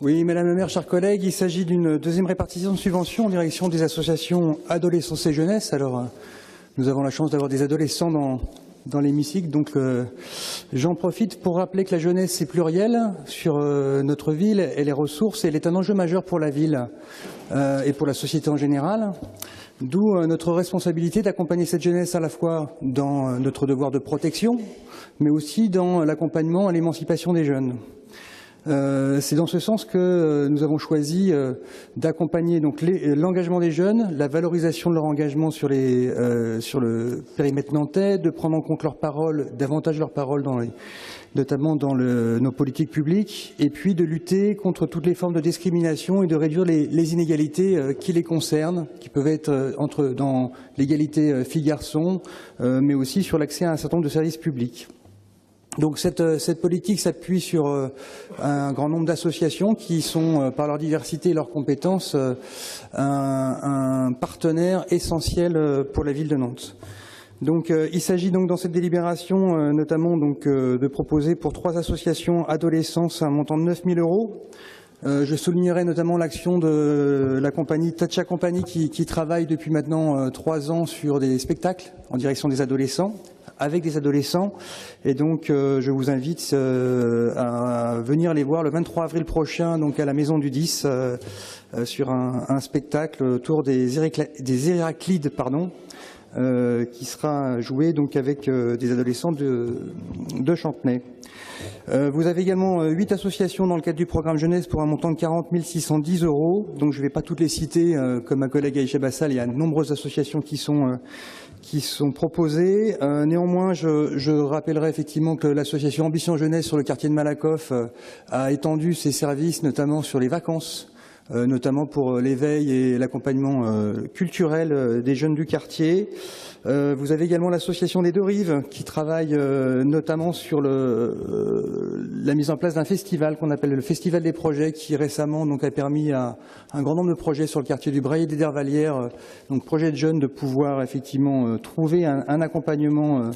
Oui, Madame la maire, chers collègues, il s'agit d'une deuxième répartition de subventions en direction des associations adolescence et jeunesse. Alors, nous avons la chance d'avoir des adolescents dans l'hémicycle, donc j'en profite pour rappeler que la jeunesse est plurielle sur notre ville et les ressources, et elle est un enjeu majeur pour la ville et pour la société en général. D'où notre responsabilité d'accompagner cette jeunesse à la fois dans notre devoir de protection, mais aussi dans l'accompagnement à l'émancipation des jeunes. C'est dans ce sens que nous avons choisi d'accompagner donc l'engagement des jeunes, la valorisation de leur engagement sur le périmètre nantais, de prendre en compte leurs paroles, davantage leurs paroles notamment dans nos politiques publiques, et puis de lutter contre toutes les formes de discrimination et de réduire les inégalités qui les concernent, qui peuvent être dans l'égalité filles-garçons, mais aussi sur l'accès à un certain nombre de services publics. Donc cette politique s'appuie sur un grand nombre d'associations qui sont, par leur diversité et leurs compétences, un partenaire essentiel pour la ville de Nantes. Donc il s'agit donc dans cette délibération notamment de proposer pour 3 associations adolescence un montant de 9 000 €. Je soulignerai notamment l'action de la compagnie Tatcha Company qui travaille depuis maintenant 3 ans sur des spectacles en direction des adolescents, avec des adolescents, et donc je vous invite à venir les voir le 23 avril prochain, donc à la Maison du 10, sur un spectacle autour des Héraclides, qui sera joué donc avec des adolescents de Chantenay. Vous avez également 8 associations dans le cadre du programme jeunesse pour un montant de 40 610 €. Donc je ne vais pas toutes les citer, comme ma collègue Aïcha Bassal, il y a de nombreuses associations qui sont proposées. Néanmoins, je rappellerai effectivement que l'association Ambition Jeunesse sur le quartier de Malakoff a étendu ses services, notamment sur les vacances, notamment pour l'éveil et l'accompagnement culturel des jeunes du quartier. Vous avez également l'association des Deux Rives qui travaille notamment sur la mise en place d'un festival qu'on appelle le Festival des projets, qui récemment donc a permis à un grand nombre de projets sur le quartier du Bray et des Dervalières, donc projets de jeunes, de pouvoir effectivement trouver un accompagnement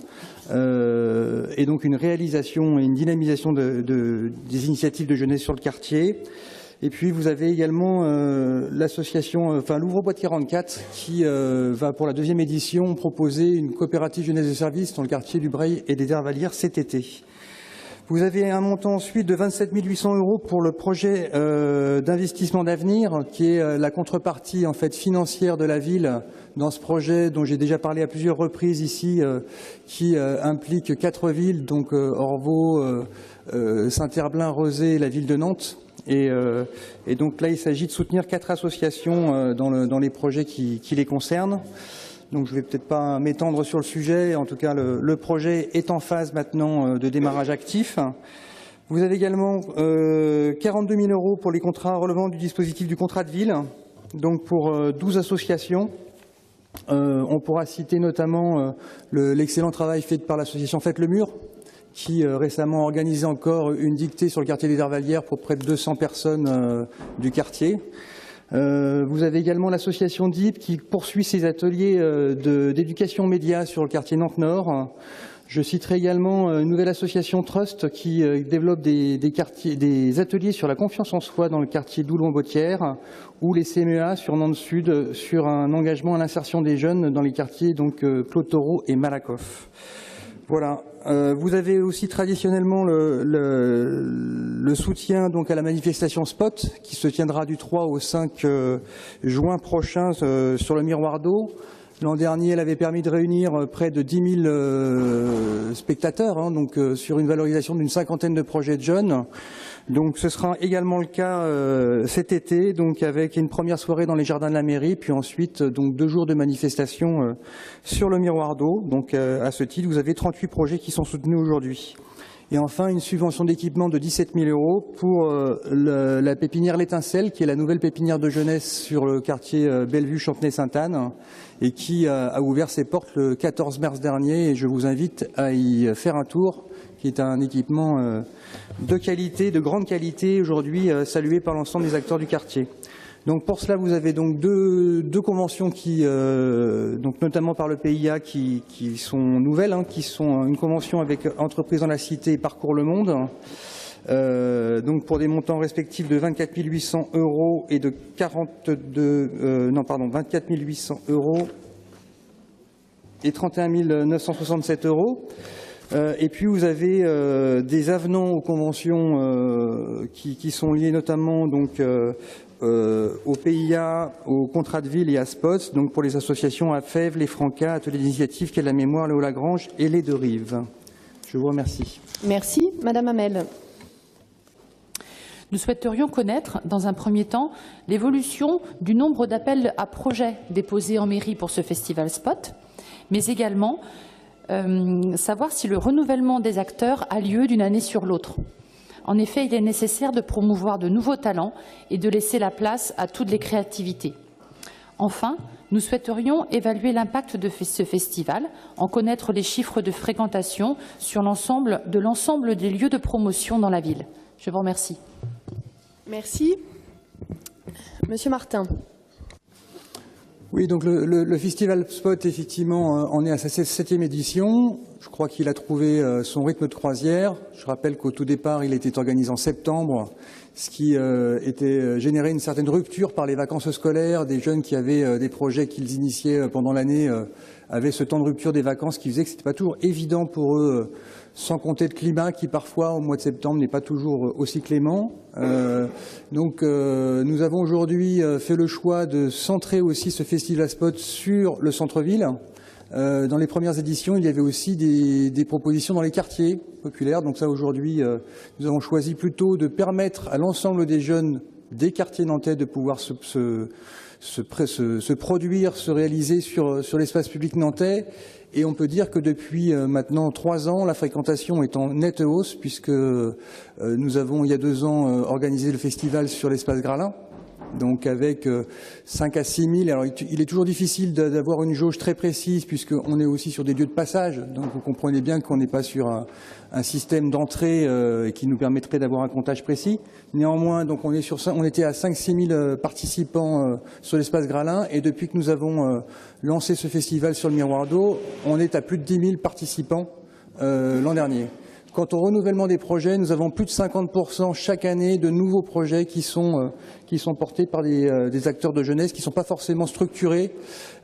et donc une réalisation et une dynamisation des initiatives de jeunesse sur le quartier. Et puis vous avez également l'association, l'Ouvre-Boîte 44, qui va pour la 2e édition proposer une coopérative jeunesse de service dans le quartier du Bray et des Dervalières cet été. Vous avez un montant ensuite de 27 800 € pour le projet d'investissement d'avenir, qui est la contrepartie en fait financière de la ville dans ce projet dont j'ai déjà parlé à plusieurs reprises ici, qui implique 4 villes, donc Orvaux, Saint-Herblain, Rezé et la ville de Nantes. Et donc là, il s'agit de soutenir 4 associations dans les projets qui les concernent. Donc je ne vais peut-être pas m'étendre sur le sujet. En tout cas, le projet est en phase maintenant de démarrage actif. Vous avez également 42 000 € pour les contrats relevant du dispositif du contrat de ville, donc pour 12 associations. On pourra citer notamment l'excellent travail fait par l'association Faites le Mur, qui récemment a organisé encore une dictée sur le quartier des Dervalières pour près de 200 personnes du quartier. Vous avez également l'association DIP qui poursuit ses ateliers d'éducation média sur le quartier Nantes-Nord. Je citerai également une nouvelle association Trust qui développe des ateliers sur la confiance en soi dans le quartier d'Oulon-Bautière, ou les CMEA sur Nantes Sud sur un engagement à l'insertion des jeunes dans les quartiers donc Clotoro et Malakoff. Voilà. Vous avez aussi traditionnellement le soutien donc à la manifestation Spot qui se tiendra du 3 au 5 juin prochain sur le Miroir d'eau. L'an dernier, elle avait permis de réunir près de 10 000 spectateurs, donc sur une valorisation d'une 50aine de projets de jeunes. Donc ce sera également le cas cet été, donc avec une première soirée dans les jardins de la mairie, puis ensuite donc 2 jours de manifestation sur le Miroir d'eau. Donc à ce titre, vous avez 38 projets qui sont soutenus aujourd'hui. Et enfin, une subvention d'équipement de 17 000 € pour la pépinière L'Étincelle, qui est la nouvelle pépinière de jeunesse sur le quartier Bellevue-Chantenay-Sainte-Anne, et qui a ouvert ses portes le 14 mars dernier. Et je vous invite à y faire un tour, qui est un équipement de qualité, de grande qualité, aujourd'hui salué par l'ensemble des acteurs du quartier. Donc pour cela, vous avez donc deux conventions qui, donc notamment par le PIA, qui sont nouvelles, qui sont une convention avec Entreprises dans la Cité et Parcours le Monde, donc pour des montants respectifs de 24 800 € et de 24 800 € et 31 967 €. Et puis vous avez des avenants aux conventions qui sont liés notamment donc au PIA, au contrat de ville et à SPOTS, donc pour les associations AFEV, les Francas, Ateliers d'initiative, Quai de la Mémoire, Léo Lagrange et les Deux Rives. Je vous remercie. Merci. Madame Hamel. Nous souhaiterions connaître, dans un premier temps, l'évolution du nombre d'appels à projets déposés en mairie pour ce festival Spot, mais également savoir si le renouvellement des acteurs a lieu d'une année sur l'autre. En effet, il est nécessaire de promouvoir de nouveaux talents et de laisser la place à toutes les créativités. Enfin, nous souhaiterions évaluer l'impact de ce festival, en connaître les chiffres de fréquentation sur l'ensemble des lieux de promotion dans la ville. Je vous remercie. Merci. Monsieur Martin. Oui, donc le Festival Spot, effectivement, en est à sa 7e édition. Je crois qu'il a trouvé son rythme de croisière. Je rappelle qu'au tout départ, il était organisé en septembre, ce qui générait une certaine rupture par les vacances scolaires. Des jeunes qui avaient des projets qu'ils initiaient pendant l'année avaient ce temps de rupture des vacances qui faisait que ce n'était pas toujours évident pour eux, sans compter le climat qui parfois au mois de septembre n'est pas toujours aussi clément. Donc nous avons aujourd'hui fait le choix de centrer aussi ce Festival Spot sur le centre-ville. Dans les premières éditions, il y avait aussi des propositions dans les quartiers populaires. Donc ça, aujourd'hui, nous avons choisi plutôt de permettre à l'ensemble des jeunes des quartiers nantais de pouvoir se produire, se réaliser sur l'espace public nantais. Et on peut dire que depuis maintenant 3 ans, la fréquentation est en nette hausse puisque nous avons, il y a 2 ans, organisé le festival sur l'espace Gralin. Donc avec 5 à 6 000. Alors il est toujours difficile d'avoir une jauge très précise puisqu'on est aussi sur des lieux de passage. Donc vous comprenez bien qu'on n'est pas sur un système d'entrée qui nous permettrait d'avoir un comptage précis. Néanmoins, donc on était à 5-6 000 participants sur l'espace Gralin et depuis que nous avons lancé ce festival sur le Miroir d'eau, on est à plus de 10 000 participants l'an dernier. Quant au renouvellement des projets, nous avons plus de 50% chaque année de nouveaux projets qui sont portés par des acteurs de jeunesse qui ne sont pas forcément structurés.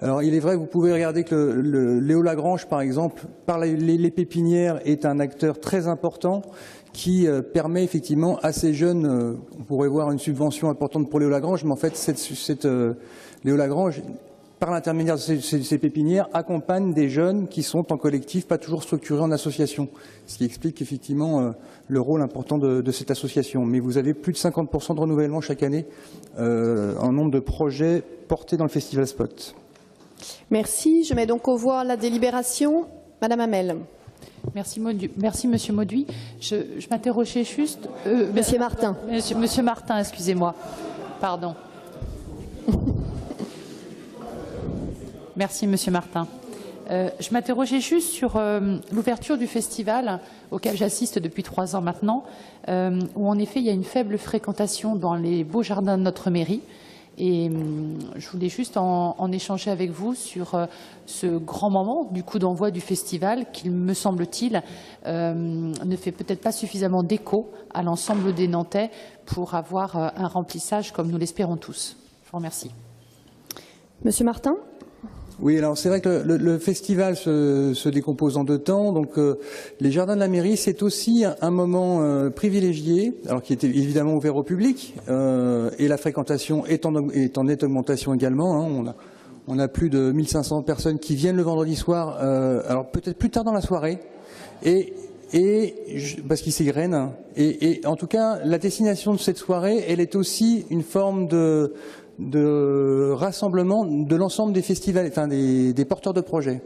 Alors il est vrai que vous pouvez regarder que le Léo Lagrange, par exemple, par les pépinières, est un acteur très important qui permet effectivement à ces jeunes, on pourrait voir une subvention importante pour Léo Lagrange, mais en fait Léo Lagrange, par l'intermédiaire de ces pépinières, accompagne des jeunes qui sont en collectif, pas toujours structurés en association. Ce qui explique effectivement le rôle important de cette association. Mais vous avez plus de 50% de renouvellement chaque année en nombre de projets portés dans le Festival Spot. Merci. Je mets donc aux voix la délibération. Madame Hamel. Merci, Monsieur Mauduit. Je m'interrogeais juste... Monsieur Martin. Monsieur Martin, excusez-moi. Pardon. Merci, Monsieur Martin. Je m'interrogeais juste sur l'ouverture du festival auquel j'assiste depuis 3 ans maintenant, où en effet il y a une faible fréquentation dans les beaux jardins de notre mairie. Et je voulais juste en échanger avec vous sur ce grand moment du coup d'envoi du festival qui, me semble-t-il, ne fait peut-être pas suffisamment d'écho à l'ensemble des Nantais pour avoir un remplissage comme nous l'espérons tous. Je vous remercie. Monsieur Martin. Oui, alors c'est vrai que le festival se décompose en 2 temps. Donc les jardins de la mairie, c'est aussi un moment privilégié, alors qui est évidemment ouvert au public, et la fréquentation est en nette augmentation également. Hein. On a plus de 1500 personnes qui viennent le vendredi soir, alors peut-être plus tard dans la soirée, parce qu'ils s'égrènent. Et en tout cas, la destination de cette soirée, elle est aussi une forme de rassemblement de l'ensemble des festivals, enfin des porteurs de projets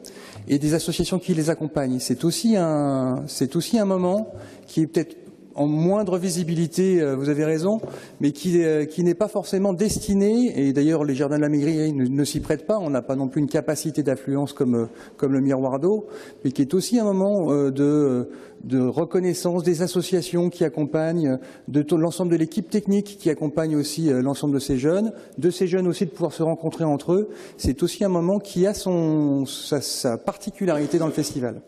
et des associations qui les accompagnent. C'est aussi un moment qui est peut-être en moindre visibilité, vous avez raison, mais qui n'est pas forcément destiné, et d'ailleurs les jardins de la mairie ne s'y prêtent pas, on n'a pas non plus une capacité d'affluence comme le Miroir d'eau, mais qui est aussi un moment de reconnaissance des associations qui accompagnent, de l'ensemble de l'équipe technique qui accompagne aussi l'ensemble de ces jeunes aussi de pouvoir se rencontrer entre eux. C'est aussi un moment qui a sa particularité dans le festival.